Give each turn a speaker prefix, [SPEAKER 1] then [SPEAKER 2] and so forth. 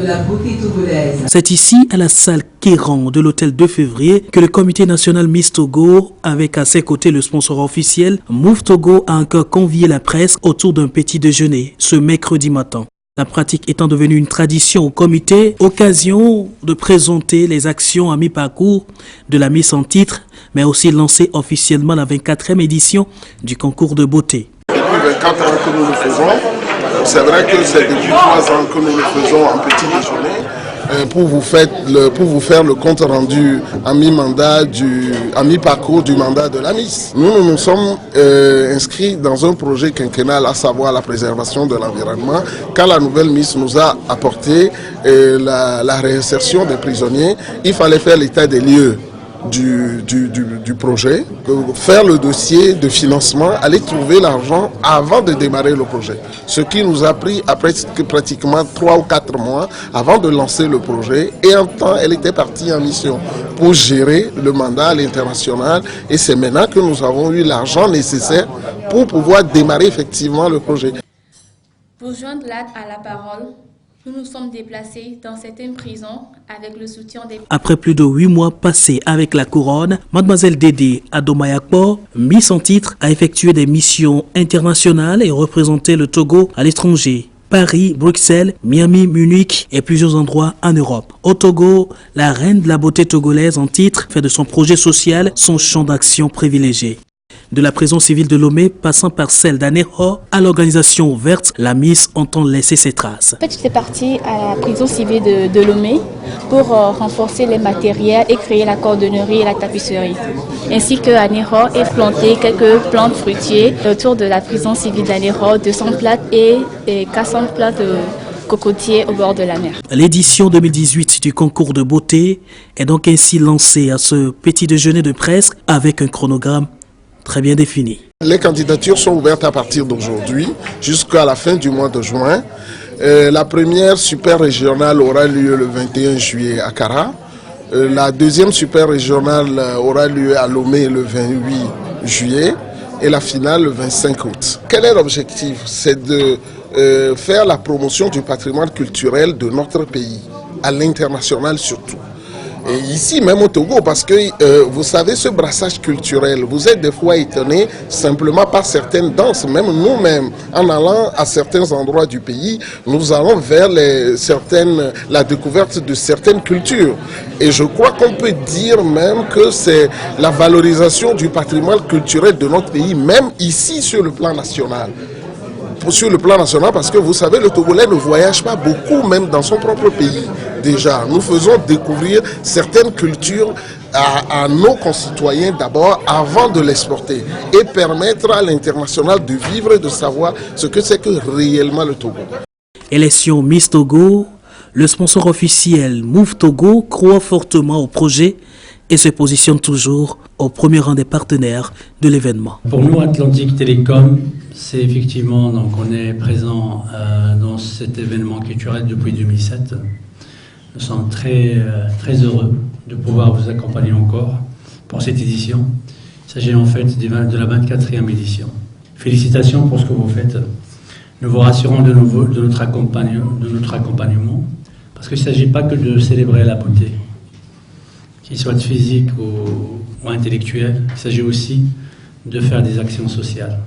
[SPEAKER 1] La beauté togolaise.
[SPEAKER 2] C'est ici, à la salle Kéran de l'hôtel 2 février, que le comité national Miss Togo, avec à ses côtés le sponsor officiel, Move Togo, a encore convié la presse autour d'un petit déjeuner ce mercredi matin. La pratique étant devenue une tradition au comité, occasion de présenter les actions à mi-parcours de la Miss en titre, mais aussi lancer officiellement la 24e édition du concours de beauté.
[SPEAKER 3] Depuis 24 ans que nous le faisons, c'est vrai que c'est depuis 3 ans que nous le faisons en petit déjeuner pour vous faire le compte rendu à mi-mandat, à mi-parcours du mandat de la Miss. Nous nous sommes inscrits dans un projet quinquennal, à savoir la préservation de l'environnement, quand la nouvelle Miss nous a apporté la réinsertion des prisonniers. Il fallait faire l'état des lieux du projet, faire le dossier de financement, aller trouver l'argent avant de démarrer le projet. Ce qui nous a pris après pratiquement 3 ou 4 mois avant de lancer le projet. Et en temps, elle était partie en mission pour gérer le mandat à l'international. Et c'est maintenant que nous avons eu l'argent nécessaire pour pouvoir démarrer effectivement le projet.
[SPEAKER 4] Pour joindre l'AD à la parole, nous nous sommes déplacés dans certaines prisons avec le soutien des...
[SPEAKER 2] Après plus de 8 mois passés avec la couronne, Mademoiselle Dédé Adomayakpo, Miss en titre, a effectué des missions internationales et représenté le Togo à l'étranger. Paris, Bruxelles, Miami, Munich et plusieurs endroits en Europe. Au Togo, la reine de la beauté togolaise en titre fait de son projet social son champ d'action privilégié. De la prison civile de Lomé, passant par celle d'Anéro à l'organisation ouverte, la Miss entend laisser ses traces.
[SPEAKER 4] En fait, j'étais partie à la prison civile de Lomé pour renforcer les matériels et créer la cordonnerie et la tapisserie. Ainsi qu'Anéro et planter quelques plantes fruitières autour de la prison civile d'Anéro, 200 plantes et 400 plantes de cocotiers au bord de la mer.
[SPEAKER 2] L'édition 2018 du concours de beauté est donc ainsi lancée à ce petit déjeuner de presse avec un chronogramme très bien défini.
[SPEAKER 3] Les candidatures sont ouvertes à partir d'aujourd'hui jusqu'à la fin du mois de juin. La première super régionale aura lieu le 21 juillet à Kara. La deuxième super régionale aura lieu à Lomé le 28 juillet et la finale le 25 août. Quel est l'objectif? C'est de faire la promotion du patrimoine culturel de notre pays, à l'international surtout. Et ici même au Togo, parce que vous savez, ce brassage culturel, vous êtes des fois étonnés simplement par certaines danses. Même nous-mêmes, en allant à certains endroits du pays, nous allons vers la découverte de certaines cultures. Et je crois qu'on peut dire même que c'est la valorisation du patrimoine culturel de notre pays, même ici sur le plan national. Sur le plan national, parce que vous savez, le Togolais ne voyage pas beaucoup, même dans son propre pays. Déjà, nous faisons découvrir certaines cultures à nos concitoyens d'abord, avant de l'exporter, et permettre à l'international de vivre et de savoir ce que c'est que réellement le Togo.
[SPEAKER 2] Élection Miss Togo, le sponsor officiel Move Togo croit fortement au projet et se positionne toujours au premier rang des partenaires de l'événement.
[SPEAKER 5] Pour nous, Atlantique Télécom, c'est effectivement, donc on est présent dans cet événement culturel depuis 2007. Nous sommes très heureux de pouvoir vous accompagner encore pour cette édition. Il s'agit en fait de la 24e édition. Félicitations pour ce que vous faites. Nous vous rassurons de nouveau de notre accompagnement, parce qu'il ne s'agit pas que de célébrer la beauté, qu'il soit physique ou intellectuelle. Il s'agit aussi de faire des actions sociales.